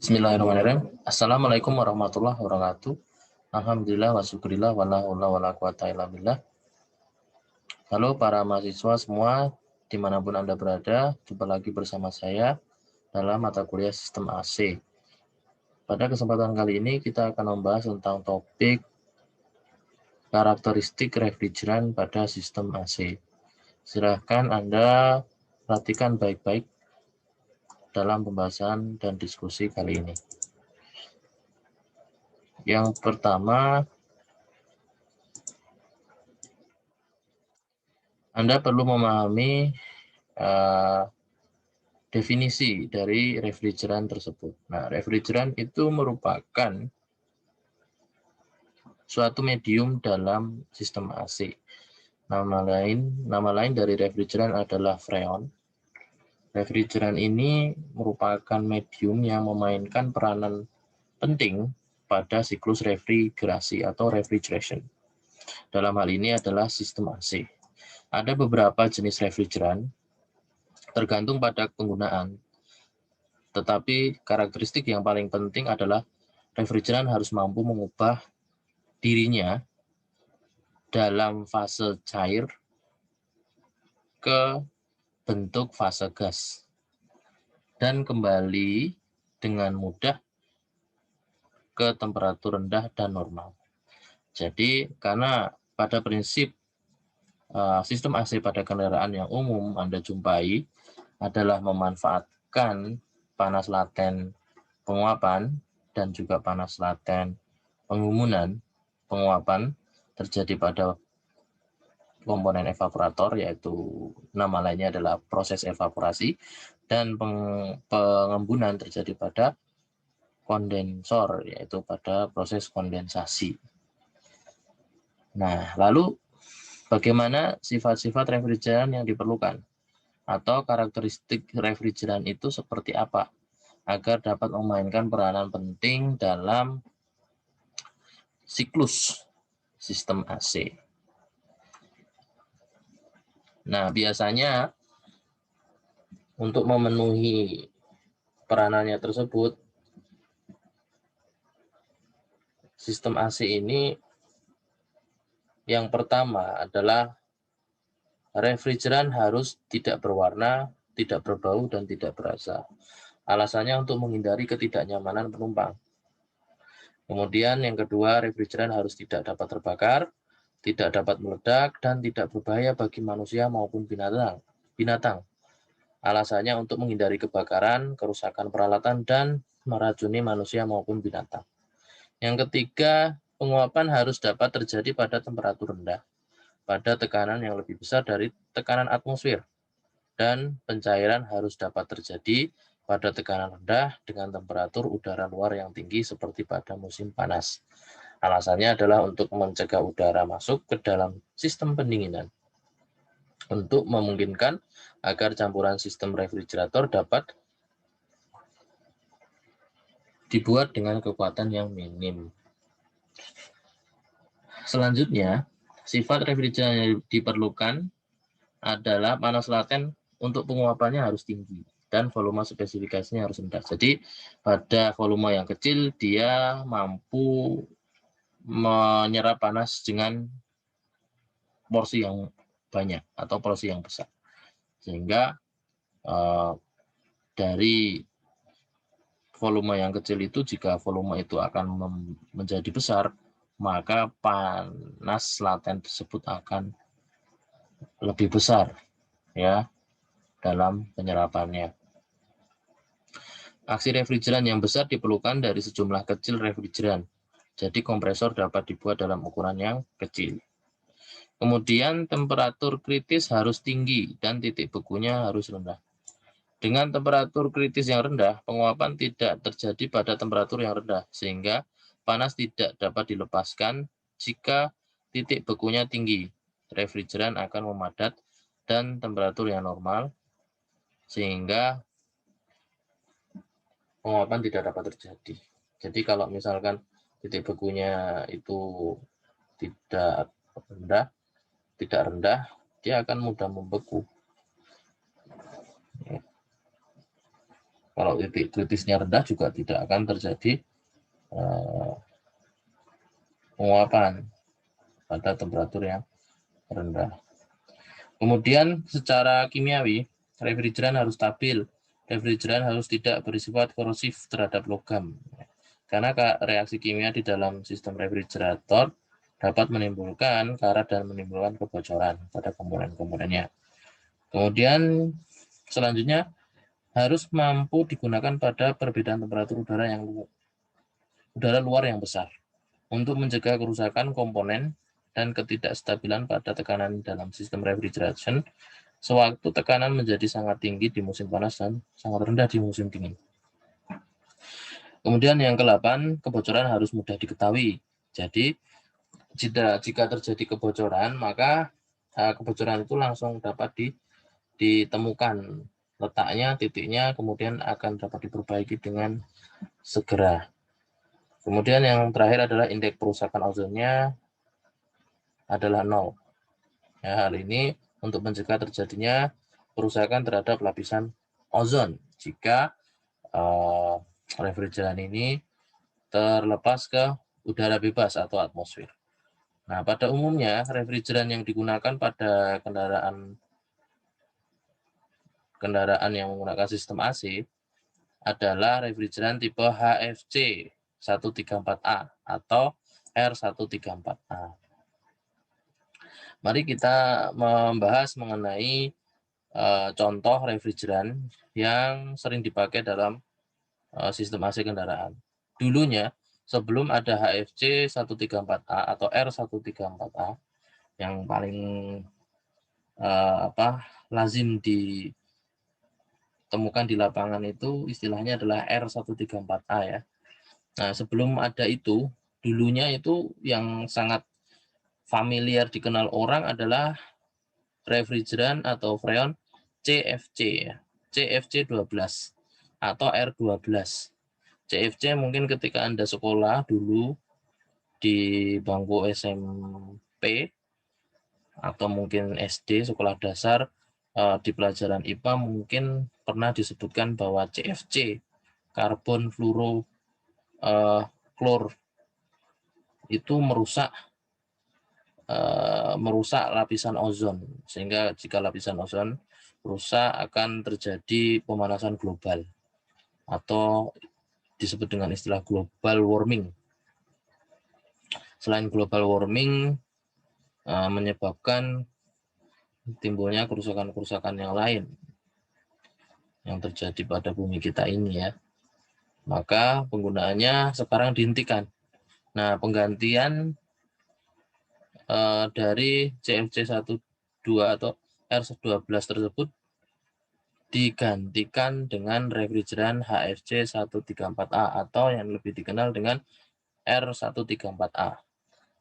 Bismillahirrahmanirrahim. Assalamualaikum warahmatullahi wabarakatuh. Alhamdulillah wa syukurillah wa la haula wa la quwata illa billah. Halo para mahasiswa semua, dimanapun Anda berada, jumpa lagi bersama saya dalam mata kuliah Sistem AC. Pada kesempatan kali ini kita akan membahas tentang topik karakteristik refrigeran pada sistem AC. Silahkan Anda perhatikan baik-baik dalam pembahasan dan diskusi kali ini. Yang pertama, Anda perlu memahami definisi dari refrigeran tersebut. Nah, refrigeran itu merupakan suatu medium dalam sistem AC. Nama lain dari refrigeran adalah freon. Refrigeran ini merupakan medium yang memainkan peranan penting pada siklus refrigerasi atau refrigeration. Dalam hal ini adalah sistem AC. Ada beberapa jenis refrigeran tergantung pada penggunaan. Tetapi karakteristik yang paling penting adalah refrigeran harus mampu mengubah dirinya dalam fase cair ke bentuk fase gas dan kembali dengan mudah ke temperatur rendah dan normal. Jadi karena pada prinsip sistem AC pada kendaraan yang umum Anda jumpai adalah memanfaatkan panas laten penguapan dan juga panas laten pengumuman. Penguapan terjadi pada komponen evaporator, yaitu nama lainnya adalah proses evaporasi, dan pengembunan terjadi pada kondensor, yaitu pada proses kondensasi. Nah, lalu bagaimana sifat-sifat refrigeran yang diperlukan? Atau karakteristik refrigeran itu seperti apa? Agar dapat memainkan peranan penting dalam siklus sistem AC. Nah, biasanya untuk memenuhi peranannya tersebut, sistem AC ini yang pertama adalah refrigeran harus tidak berwarna, tidak berbau, dan tidak berasa. Alasannya untuk menghindari ketidaknyamanan penumpang. Kemudian yang kedua, refrigeran harus tidak dapat terbakar, tidak dapat meledak, dan tidak berbahaya bagi manusia maupun binatang. Alasannya untuk menghindari kebakaran, kerusakan peralatan, dan meracuni manusia maupun binatang. Yang ketiga, penguapan harus dapat terjadi pada temperatur rendah, pada tekanan yang lebih besar dari tekanan atmosfer, dan pencairan harus dapat terjadi pada tekanan rendah dengan temperatur udara luar yang tinggi seperti pada musim panas. Alasannya adalah untuk mencegah udara masuk ke dalam sistem pendinginan, untuk memungkinkan agar campuran sistem refrigerator dapat dibuat dengan kekuatan yang minim. Selanjutnya, sifat refrigeran yang diperlukan adalah panas laten untuk penguapannya harus tinggi dan volume spesifikasinya harus rendah. Jadi pada volume yang kecil dia mampu menyerap panas dengan porsi yang banyak atau porsi yang besar. Sehingga dari volume yang kecil itu, jika volume itu akan menjadi besar, maka panas laten tersebut akan lebih besar ya dalam penyerapannya. Aksi refrigeran yang besar diperlukan dari sejumlah kecil refrigeran. Jadi kompresor dapat dibuat dalam ukuran yang kecil. Kemudian temperatur kritis harus tinggi dan titik bekunya harus rendah. Dengan temperatur kritis yang rendah, penguapan tidak terjadi pada temperatur yang rendah, sehingga panas tidak dapat dilepaskan. Jika titik bekunya tinggi, refrigeran akan memadat dan temperatur yang normal, sehingga penguapan tidak dapat terjadi. Jadi kalau misalkan titik bekunya itu tidak rendah, dia akan mudah membeku. Kalau titik kritisnya rendah juga tidak akan terjadi penguapan pada temperatur yang rendah. Kemudian secara kimiawi, refrigeran harus stabil. Refrigeran harus tidak bersifat korosif terhadap logam. Karena reaksi kimia di dalam sistem refrigerator dapat menimbulkan karat dan menimbulkan kebocoran pada komponen-komponennya. Kemudian selanjutnya harus mampu digunakan pada perbedaan temperatur udara luar yang besar untuk mencegah kerusakan komponen dan ketidakstabilan pada tekanan dalam sistem refrigeration sewaktu tekanan menjadi sangat tinggi di musim panas dan sangat rendah di musim dingin. Kemudian yang ke-8, kebocoran harus mudah diketahui. Jadi jika terjadi kebocoran, maka kebocoran itu langsung dapat ditemukan letaknya, titiknya, kemudian akan dapat diperbaiki dengan segera. Kemudian yang terakhir adalah indeks perusakan ozonnya adalah 0. Ya, hal ini untuk mencegah terjadinya perusakan terhadap lapisan ozon jika refrigeran ini terlepas ke udara bebas atau atmosfer. Nah, pada umumnya refrigeran yang digunakan pada kendaraan yang menggunakan sistem AC adalah refrigeran tipe HFC 134A atau R134A. Mari kita membahas mengenai contoh refrigeran yang sering dipakai dalam sistem AC kendaraan. Dulunya, sebelum ada HFC 134A atau R134A, yang paling lazim ditemukan di lapangan itu istilahnya adalah R134A ya. Nah, sebelum ada itu, dulunya itu yang sangat familiar dikenal orang adalah refrigeran atau freon CFC ya. CFC 12 atau R12. CFC mungkin ketika Anda sekolah dulu di bangku SMP atau mungkin SD sekolah dasar di pelajaran IPA mungkin pernah disebutkan bahwa CFC karbon fluoro klor itu merusak lapisan ozon, sehingga jika lapisan ozon rusak akan terjadi pemanasan global atau disebut dengan istilah global warming. Selain global warming menyebabkan timbulnya kerusakan-kerusakan yang lain yang terjadi pada bumi kita ini ya. Maka penggunaannya sekarang dihentikan. Nah, penggantian dari CFC 12 atau R12 tersebut digantikan dengan refrigeran HFC 134A atau yang lebih dikenal dengan R134A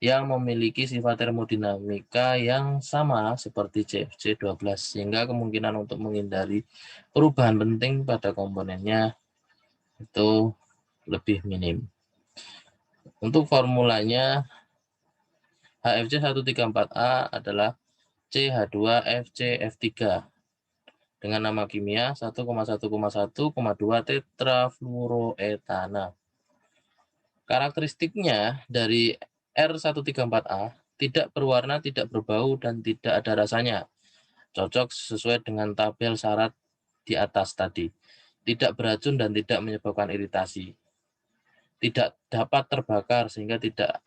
yang memiliki sifat termodinamika yang sama seperti CFC 12 sehingga kemungkinan untuk menghindari perubahan penting pada komponennya itu lebih minim. Untuk formulanya HFC 134A adalah CH2FCF3 dengan nama kimia 1,1,1,2 tetrafluoroetana. Karakteristiknya dari R134A tidak berwarna, tidak berbau, dan tidak ada rasanya. Cocok sesuai dengan tabel syarat di atas tadi. Tidak beracun dan tidak menyebabkan iritasi. Tidak dapat terbakar sehingga tidak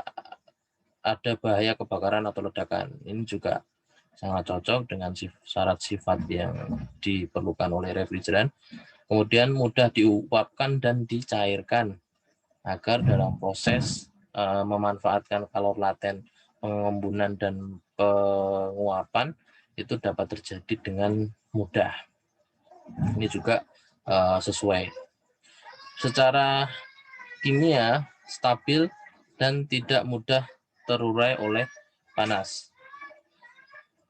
ada bahaya kebakaran atau ledakan. Ini juga sangat cocok dengan syarat sifat yang diperlukan oleh refrigeran. Kemudian mudah diuapkan dan dicairkan agar dalam proses memanfaatkan kalor laten pengembunan dan penguapan itu dapat terjadi dengan mudah. Ini juga sesuai. Secara kimia stabil dan tidak mudah terurai oleh panas.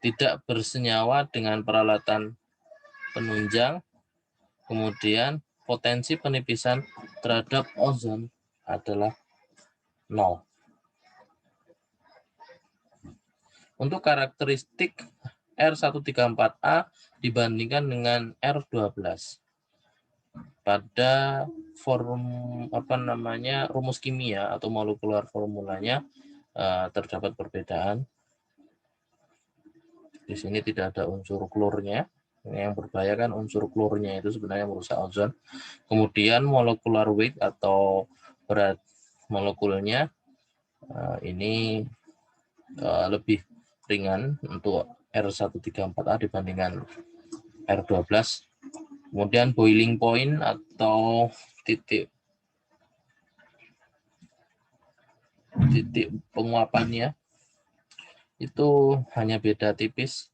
Tidak bersenyawa dengan peralatan penunjang, kemudian potensi penipisan terhadap ozon adalah 0. Untuk karakteristik R134A dibandingkan dengan R12. pada rumus kimia atau molekular formulanya terdapat perbedaan. Di sini tidak ada unsur klornya. Yang berbahaya kan unsur klornya itu sebenarnya merusak ozon. Kemudian molecular weight atau berat molekulnya ini lebih ringan untuk R134A dibandingkan R12. Kemudian boiling point atau titik penguapannya itu hanya beda tipis,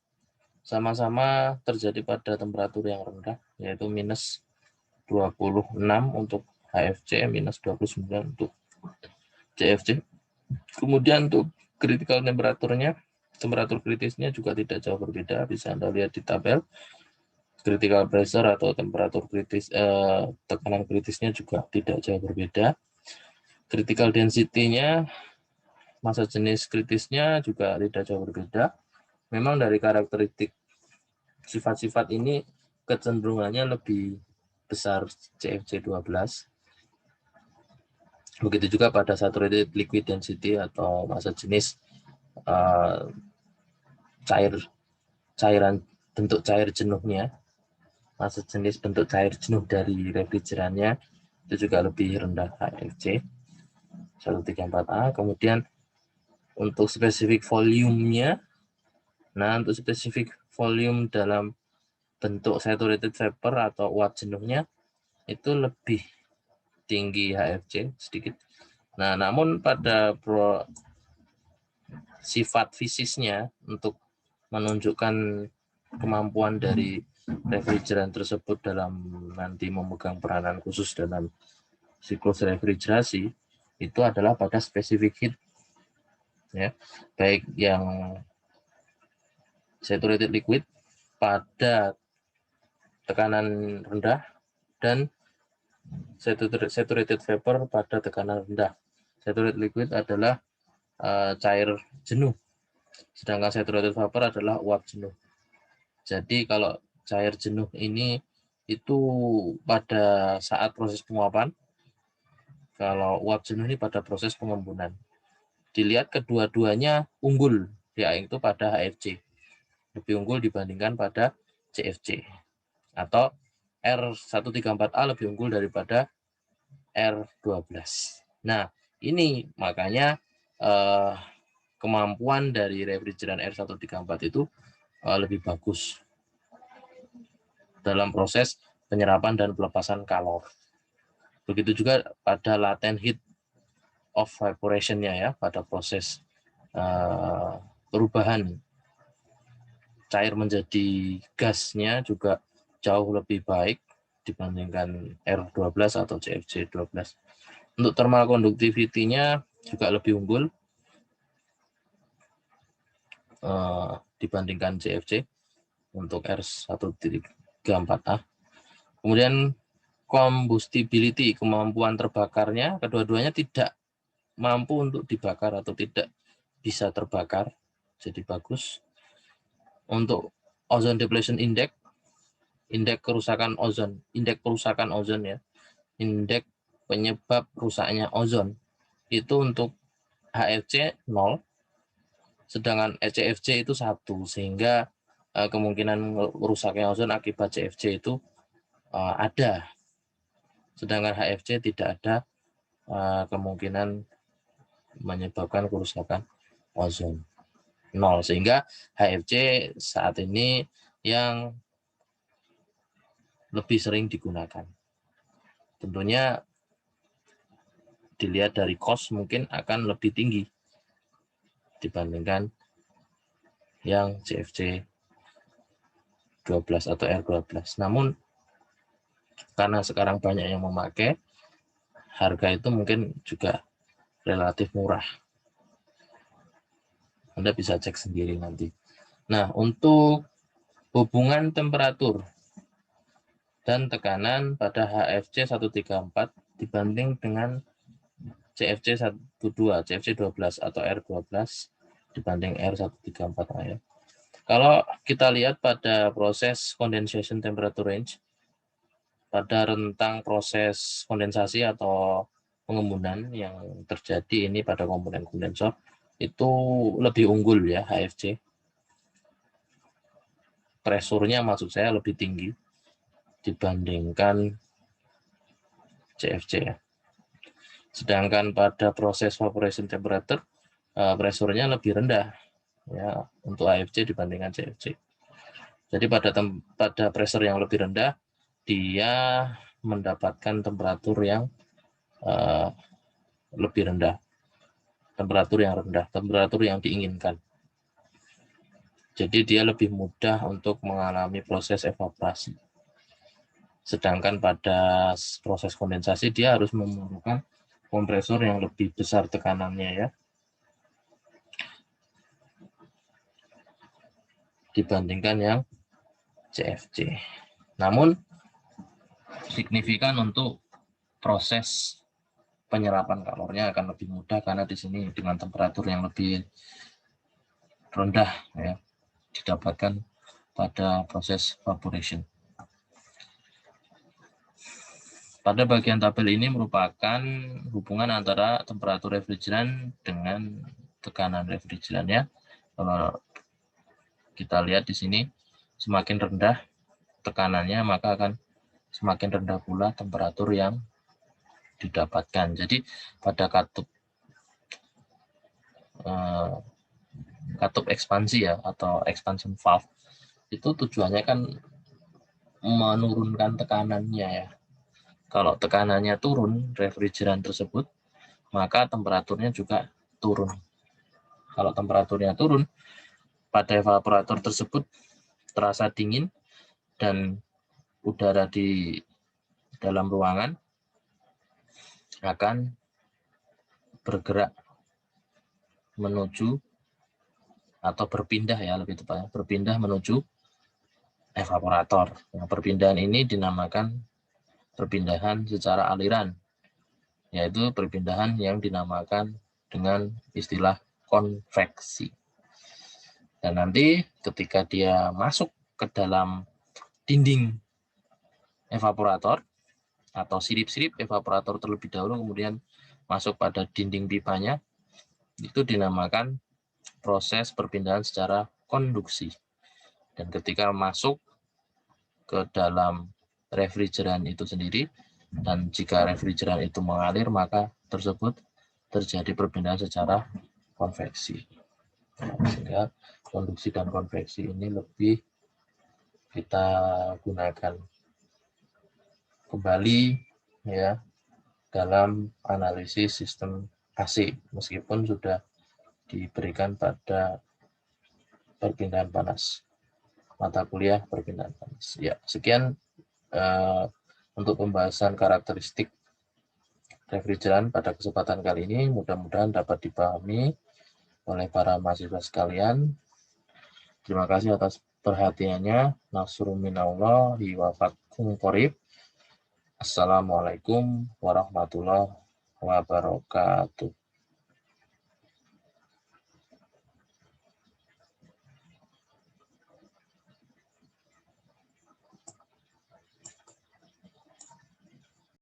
sama-sama terjadi pada temperatur yang rendah, yaitu minus 26 untuk HFC, minus 29 untuk CFC. Kemudian untuk critical temperaturnya, temperatur kritisnya juga tidak jauh berbeda, bisa Anda lihat di tabel. Critical pressure atau temperatur kritis, tekanan kritisnya juga tidak jauh berbeda. Critical density-nya, massa jenis kritisnya juga tidak jauh berbeda. Memang dari karakteristik sifat-sifat ini kecenderungannya lebih besar CFC 12. Begitu juga pada saturated liquid density atau massa jenis cairan bentuk cair jenuhnya, massa jenis bentuk cair jenuh dari refrigerannya itu juga lebih rendah HFC 134A. Kemudian untuk spesifik volumenya, nah untuk spesifik volume dalam bentuk saturated vapor atau uap jenuhnya itu lebih tinggi HFC sedikit. Nah, namun pada sifat fisisnya untuk menunjukkan kemampuan dari refrigeran tersebut dalam nanti memegang peranan khusus dalam siklus refrigerasi itu adalah pada specific heat, ya, baik yang saturated liquid pada tekanan rendah dan saturated vapor pada tekanan rendah. Saturated liquid adalah cair jenuh, sedangkan saturated vapor adalah uap jenuh. Jadi kalau cair jenuh ini itu pada saat proses penguapan, kalau uap jenuh ini pada proses pengembunan. Dilihat kedua-duanya unggul, yaitu pada HFC. Lebih unggul dibandingkan pada CFC. Atau R134A lebih unggul daripada R12. Nah, ini makanya kemampuan dari refrigeran R134 itu lebih bagus dalam proses penyerapan dan pelepasan kalor. Begitu juga pada latent heat of evaporation-nya, ya, pada proses perubahan cair menjadi gasnya juga jauh lebih baik dibandingkan R12 atau CFC 12. Untuk thermal conductivity-nya juga lebih unggul dibandingkan CFC untuk R134A. Kemudian combustibility, kemampuan terbakarnya, kedua-duanya tidak mampu untuk dibakar atau tidak bisa terbakar, jadi bagus. Untuk ozone depletion index, indeks kerusakan ozon ya, indeks penyebab rusaknya ozon itu untuk HFC 0, sedangkan CFC itu 1, sehingga kemungkinan rusaknya ozon akibat CFC itu ada, sedangkan HFC tidak ada kemungkinan menyebabkan kerusakan ozon 0, sehingga HFC saat ini yang lebih sering digunakan. Tentunya dilihat dari cost mungkin akan lebih tinggi dibandingkan yang CFC 12 atau R12. Namun karena sekarang banyak yang memakai, harga itu mungkin juga relatif murah. Anda bisa cek sendiri nanti. Nah, untuk hubungan temperatur dan tekanan pada HFC 134 dibanding dengan CFC 12, CFC 12 atau R12 dibanding R134A, ya. Kalau kita lihat pada proses condensation temperature range, pada rentang proses kondensasi atau pengembunan yang terjadi ini pada komponen kondensor itu lebih unggul ya HFC. Presurnya maksud saya lebih tinggi dibandingkan CFC ya. Sedangkan pada proses evaporation temperature presurnya lebih rendah ya untuk HFC dibandingkan CFC. Jadi pada pressure yang lebih rendah dia mendapatkan temperatur yang lebih rendah, temperatur yang diinginkan. Jadi dia lebih mudah untuk mengalami proses evaporasi. Sedangkan pada proses kondensasi dia harus memerlukan kompresor yang lebih besar tekanannya ya, dibandingkan yang CFC. Namun signifikan untuk proses penyerapan kalornya akan lebih mudah karena di sini dengan temperatur yang lebih rendah ya didapatkan pada proses evaporation. Pada bagian tabel ini merupakan hubungan antara temperatur refrigeran dengan tekanan refrigeran ya. Kalau kita lihat di sini semakin rendah tekanannya maka akan semakin rendah pula temperatur yang didapatkan. Jadi pada katup ekspansi ya atau expansion valve itu tujuannya kan menurunkan tekanannya ya. Kalau tekanannya turun refrigeran tersebut maka temperaturnya juga turun. Kalau temperaturnya turun pada evaporator tersebut terasa dingin dan udara di dalam ruangan akan bergerak menuju atau berpindah ya lebih tepatnya berpindah menuju evaporator. Nah, perpindahan ini dinamakan perpindahan secara aliran, yaitu perpindahan yang dinamakan dengan istilah konveksi. Dan nanti ketika dia masuk ke dalam dinding evaporator atau sirip-sirip evaporator terlebih dahulu kemudian masuk pada dinding pipanya, itu dinamakan proses perpindahan secara konduksi. Dan ketika masuk ke dalam refrigeran itu sendiri, dan jika refrigeran itu mengalir, maka tersebut terjadi perpindahan secara konveksi. Sehingga konduksi dan konveksi ini lebih kita gunakan kembali ya dalam analisis sistem AC, meskipun sudah diberikan pada perpindahan panas, mata kuliah perpindahan panas. Ya, sekian untuk pembahasan karakteristik refrigeran pada kesempatan kali ini. Mudah-mudahan dapat dipahami oleh para mahasiswa sekalian. Terima kasih atas perhatiannya. Nasrul minallahi wa fatkum qorib. Assalamualaikum warahmatullahi wabarakatuh.